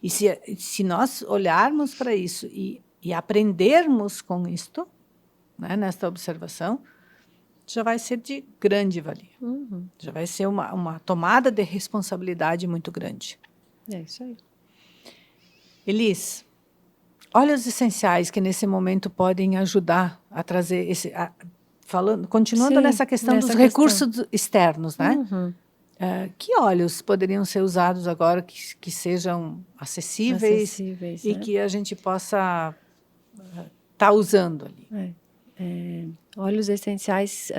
E se nós olharmos para isso e aprendermos com isto, né, nesta observação, já vai ser de grande valia. Já vai ser uma tomada de responsabilidade muito grande. É isso aí. Elis, óleos essenciais que nesse momento podem ajudar a trazer continuando Sim, nessa questão dos recursos externos, né? Que óleos poderiam ser usados agora que sejam acessíveis e né? que a gente possa estar usando ali? Óleos essenciais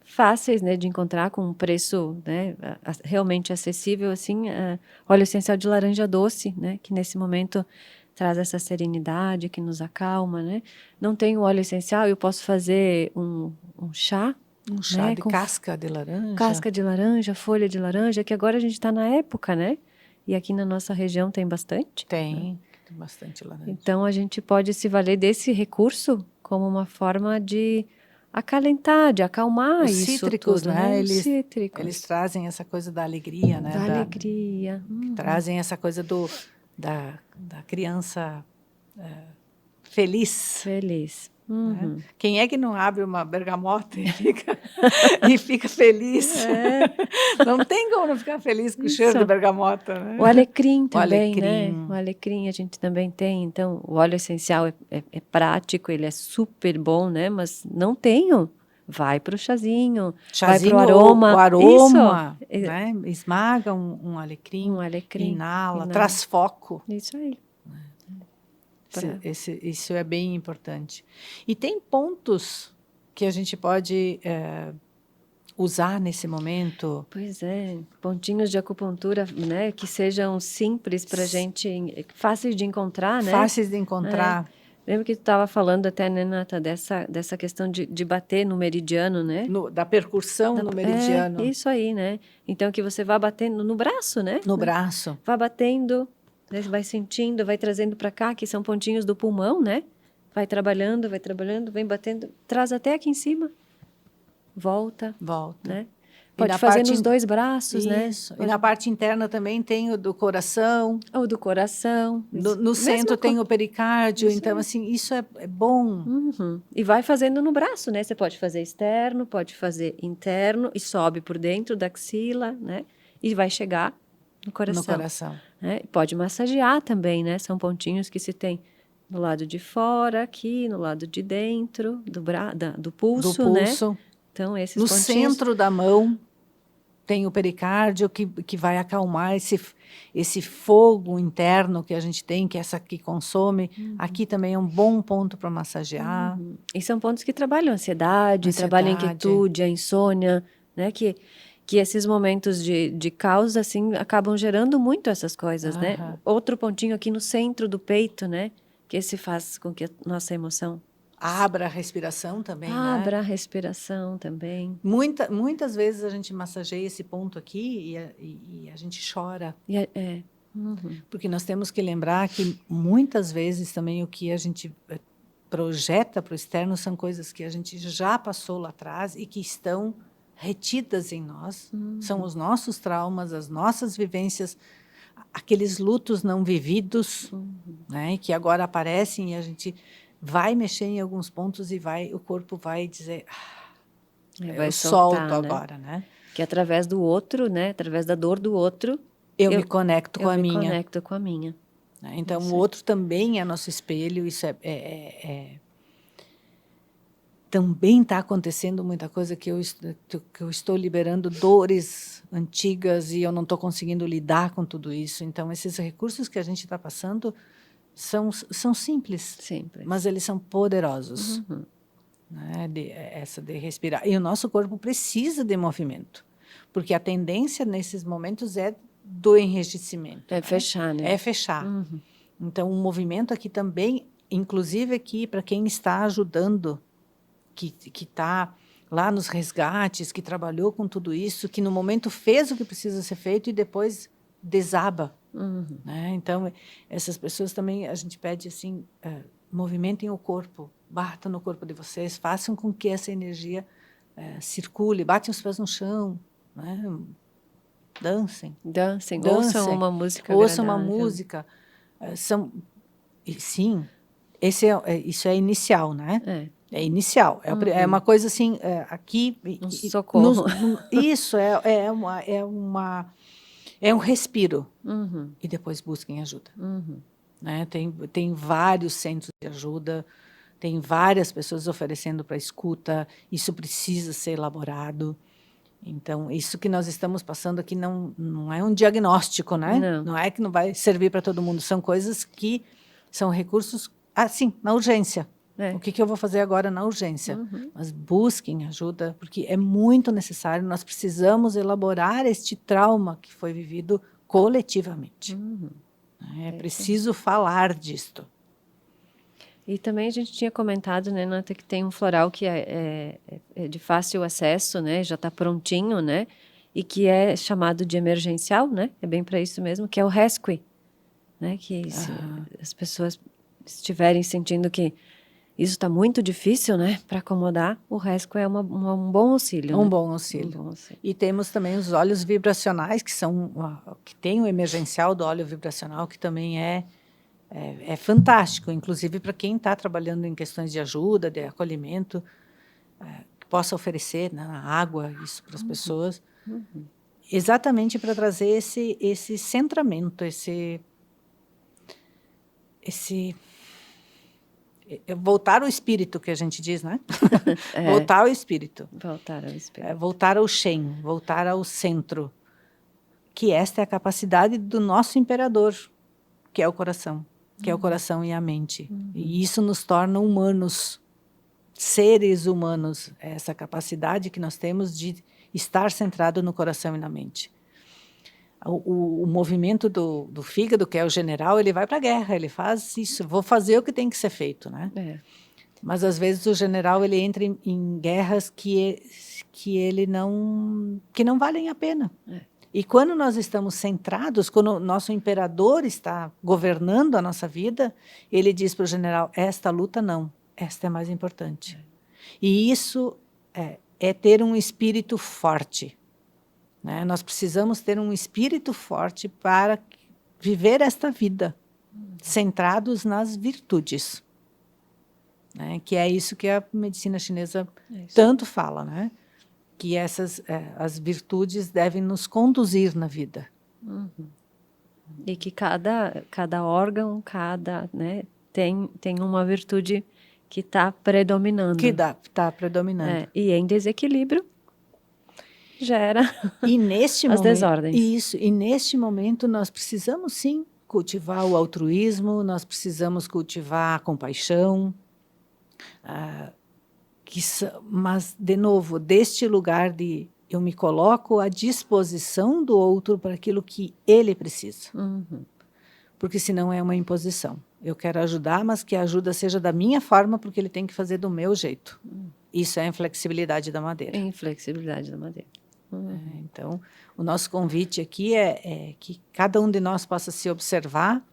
fáceis, né, de encontrar com um preço, né, realmente acessível, assim, óleo essencial de laranja doce, né, que nesse momento traz essa serenidade, que nos acalma, né? Não tenho óleo essencial, eu posso fazer um chá. Um chá, né, de casca de laranja. Casca de laranja, folha de laranja, que agora a gente está na época, né? E aqui na nossa região tem bastante. Tem bastante laranja. Então, a gente pode se valer desse recurso como uma forma de acalentar, de acalmar Os isso cítricos, tudo, né? Cítricos. Eles trazem essa coisa da alegria, né? Da alegria. Trazem essa coisa da criança feliz. Feliz. Né? Quem é que não abre uma bergamota e fica feliz? Não tem como não ficar feliz com o cheiro de bergamota. Né? O alecrim também, né? O alecrim a gente também tem. Então, o óleo essencial é prático, ele é super bom, né? Mas não tenho. Vai para o chazinho, vai para o aroma. O aroma, né? Esmaga um alecrim, inala, traz foco. Isso aí. Isso é bem importante. E tem pontos que a gente pode usar nesse momento? Pois é, pontinhos de acupuntura, né, que sejam simples para a gente, fáceis de encontrar, né? Fáceis de encontrar. Lembra que tu estava falando até, né, Nata, dessa questão de bater no meridiano, né? Da percussão no meridiano. Isso aí, né? Então, que você vá batendo no braço, né? No braço. Vá batendo, vai sentindo, vai trazendo para cá, que são pontinhos do pulmão, né? Vai trabalhando, vem batendo, traz até aqui em cima. Volta. Né? Pode fazer nos dois braços, né? E na parte interna também tem o do coração. O do coração. No centro tem o pericárdio, então, assim, isso é bom. E vai fazendo no braço, né? Você pode fazer externo, pode fazer interno e sobe por dentro da axila, né? E vai chegar no coração. No coração. Né? Pode massagear também, né? São pontinhos que se tem do lado de fora, aqui, no lado de dentro, do pulso, Do né? pulso. Então, esses No pontinhos... centro da mão tem o pericárdio que vai acalmar esse fogo interno que a gente tem, que é essa que consome. Aqui também é um bom ponto para massagear. E são pontos que trabalham a ansiedade, trabalham a inquietude, a insônia, né? Que esses momentos de caos, assim, acabam gerando muito essas coisas, né? Outro pontinho aqui no centro do peito, né? Que esse faz com que a nossa emoção... Abra a respiração também, né? Abra a respiração também. Muitas vezes a gente massageia esse ponto aqui e a gente chora. Porque nós temos que lembrar que muitas vezes também o que a gente projeta para o externo são coisas que a gente já passou lá atrás e que estão retidas em nós. São os nossos traumas, as nossas vivências, aqueles lutos não vividos, né, que agora aparecem e a gente vai mexer em alguns pontos e o corpo vai dizer, vai eu soltar, solto né? Agora, né? Que através do outro, né? Através da dor do outro, eu me conecto com a minha. Eu me conecto com a minha. Então, o outro também é nosso espelho, isso também está acontecendo muita coisa que eu estou liberando dores antigas e eu não estou conseguindo lidar com tudo isso. Então, esses recursos que a gente está passando são simples, mas eles são poderosos. Né? Essa de respirar. E o nosso corpo precisa de movimento, porque a tendência nesses momentos é do enrijecimento. É fechar, né? É fechar. Então, o movimento aqui também, inclusive aqui, para quem está ajudando, que está lá nos resgates, que trabalhou com tudo isso, que no momento fez o que precisa ser feito e depois desaba. Né? Então, essas pessoas também, a gente pede assim, movimentem o corpo, batam no corpo de vocês, façam com que essa energia circule, batem os pés no chão, né? Dancem, ouçam uma música ouçam uma agradável. música. Sim, isso é inicial, né? É inicial. É uma coisa assim, aqui... Um socorro. Isso, é um respiro. E depois busquem ajuda. Né? Tem vários centros de ajuda, tem várias pessoas oferecendo para escuta, isso precisa ser elaborado. Então, isso que nós estamos passando aqui não é um diagnóstico, né? Não é que não vai servir para todo mundo, são coisas que são recursos, sim, na urgência. O que eu vou fazer agora na urgência? Mas busquem ajuda, porque é muito necessário, nós precisamos elaborar este trauma que foi vivido coletivamente. É preciso falar disto. E também a gente tinha comentado, né, Nata, que tem um floral que é de fácil acesso, né, já está prontinho, né, e que é chamado de emergencial, né, é bem para isso mesmo, que é o Rescue, né, que se as pessoas estiverem sentindo que isso está muito difícil, né, para acomodar, o Rescue é um bom auxílio. Um bom auxílio. E temos também os óleos vibracionais, que tem o emergencial do óleo vibracional, que também é fantástico, inclusive para quem está trabalhando em questões de ajuda, de acolhimento, que possa oferecer na água isso para as pessoas, exatamente para trazer esse centramento, voltar ao espírito, que a gente diz, né? Voltar ao espírito. Voltar ao espírito. Voltar ao Shen, voltar ao centro, que esta é a capacidade do nosso imperador, que é o coração. Que é o coração e a mente. E isso nos torna humanos, seres humanos, essa capacidade que nós temos de estar centrado no coração e na mente. O movimento do fígado, que é o general, ele vai para a guerra, ele faz isso, vou fazer o que tem que ser feito, né? Mas às vezes o general ele entra em guerras que não valem a pena. E quando nós estamos centrados, quando o nosso imperador está governando a nossa vida, ele diz para o general, esta luta não, esta é mais importante. E isso é ter um espírito forte. Né? Nós precisamos ter um espírito forte para viver esta vida, centrados nas virtudes. Né? Que é isso que a medicina chinesa tanto fala, né? Que as virtudes devem nos conduzir na vida. E que cada órgão, né, tem uma virtude que está predominando. Que está predominando. E em desequilíbrio gera e neste as momento, desordens. Isso. E neste momento nós precisamos, sim, cultivar o altruísmo, nós precisamos cultivar a compaixão, mas, de novo, deste lugar de eu me coloco à disposição do outro para aquilo que ele precisa. Porque senão é uma imposição. Eu quero ajudar, mas que a ajuda seja da minha forma, porque ele tem que fazer do meu jeito. Isso é a inflexibilidade da madeira. Inflexibilidade da madeira. Então, o nosso convite aqui é que cada um de nós possa se observar,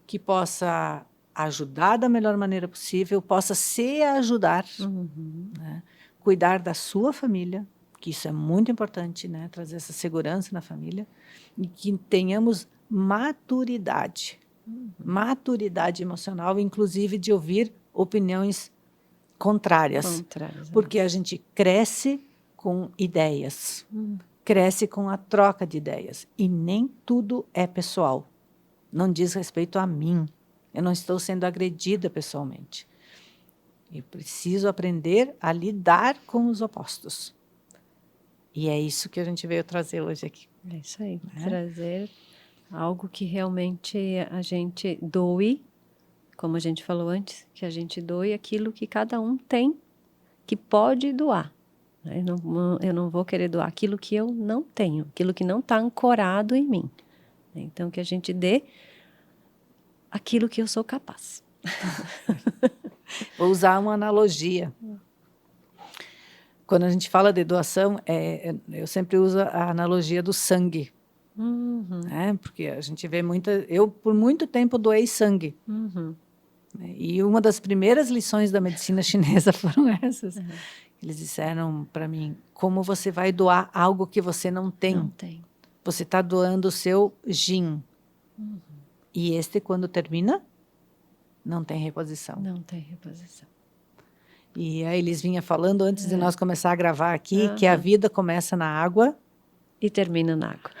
que possa ajudar da melhor maneira possível, possa se ajudar, né? Cuidar da sua família, que isso é muito importante, né? Trazer essa segurança na família, e que tenhamos maturidade, maturidade emocional, inclusive de ouvir opiniões contrárias, porque a gente cresce com ideias, cresce com a troca de ideias, e nem tudo é pessoal, não diz respeito a mim, eu não estou sendo agredida pessoalmente, eu preciso aprender a lidar com os opostos, e é isso que a gente veio trazer hoje aqui. É isso aí, trazer algo que realmente a gente doe, como a gente falou antes, que a gente doe aquilo que cada um tem, que pode doar. Eu não vou querer doar aquilo que eu não tenho, aquilo que não está ancorado em mim. Então, que a gente dê aquilo que eu sou capaz. Vou usar uma analogia. Quando a gente fala de doação, eu sempre uso a analogia do sangue. Porque a gente vê eu, por muito tempo, doei sangue. E uma das primeiras lições da medicina chinesa foram essas. Eles disseram para mim, como você vai doar algo que você não tem? Não tem. Você está doando o seu yin. E quando termina, não tem reposição. Não tem reposição. E aí eles vinham falando, antes de nós começar a gravar aqui, que a vida começa na água. E termina na água.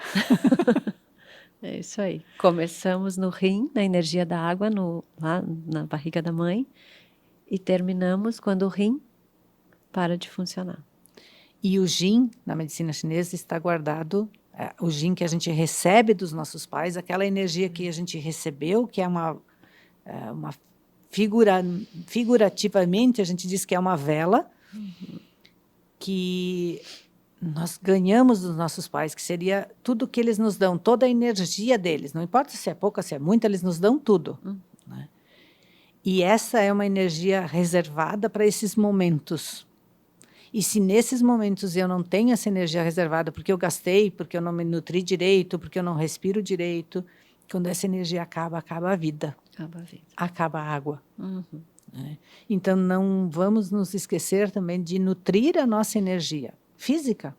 É isso aí. Começamos no rim, na energia da água, lá na barriga da mãe, e terminamos quando o rim para de funcionar. E o yin, na medicina chinesa, está guardado, o yin que a gente recebe dos nossos pais, aquela energia que a gente recebeu, que é uma figurativamente, a gente diz que é uma vela, que nós ganhamos dos nossos pais, que seria tudo que eles nos dão, toda a energia deles, não importa se é pouca, se é muita, eles nos dão tudo. Né? E essa é uma energia reservada para esses momentos. E se nesses momentos eu não tenho essa energia reservada, porque eu gastei, porque eu não me nutri direito, porque eu não respiro direito, quando essa energia acaba a vida. Acaba a vida. Acaba a água. Né? Então, não vamos nos esquecer também de nutrir a nossa energia física,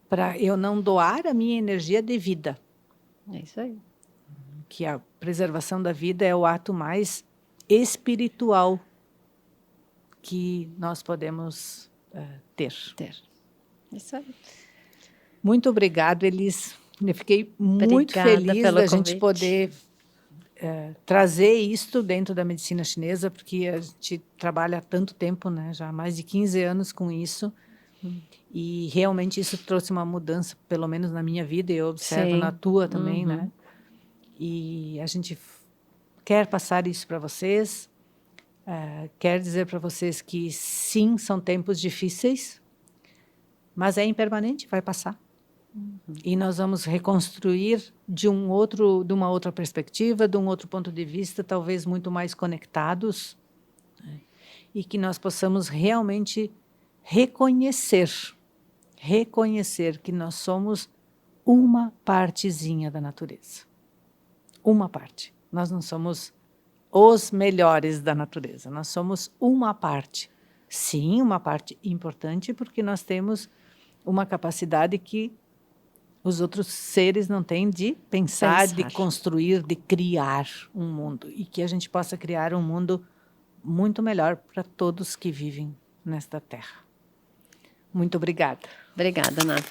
para eu não doar a minha energia de vida. É isso aí. Que a preservação da vida é o ato mais espiritual que nós podemos ter. Isso aí. Muito obrigada, Elis. Eu fiquei muito feliz da gente poder trazer isto dentro da medicina chinesa, porque a gente trabalha há tanto tempo, né? Já há mais de 15 anos com isso. E realmente isso trouxe uma mudança, pelo menos na minha vida, e eu observo na tua também, né? E a gente quer passar isso para vocês, quer dizer para vocês que sim, são tempos difíceis, mas é impermanente, vai passar. E nós vamos reconstruir de uma outra perspectiva, de um outro ponto de vista, talvez muito mais conectados, né? E que nós possamos realmente reconhecer que nós somos uma partezinha da natureza. Uma parte. Nós não somos os melhores da natureza, nós somos uma parte. Sim, uma parte importante, porque nós temos uma capacidade que os outros seres não têm de pensar, de construir, de criar um mundo. E que a gente possa criar um mundo muito melhor para todos que vivem nesta terra. Muito obrigada. Obrigada, Nata.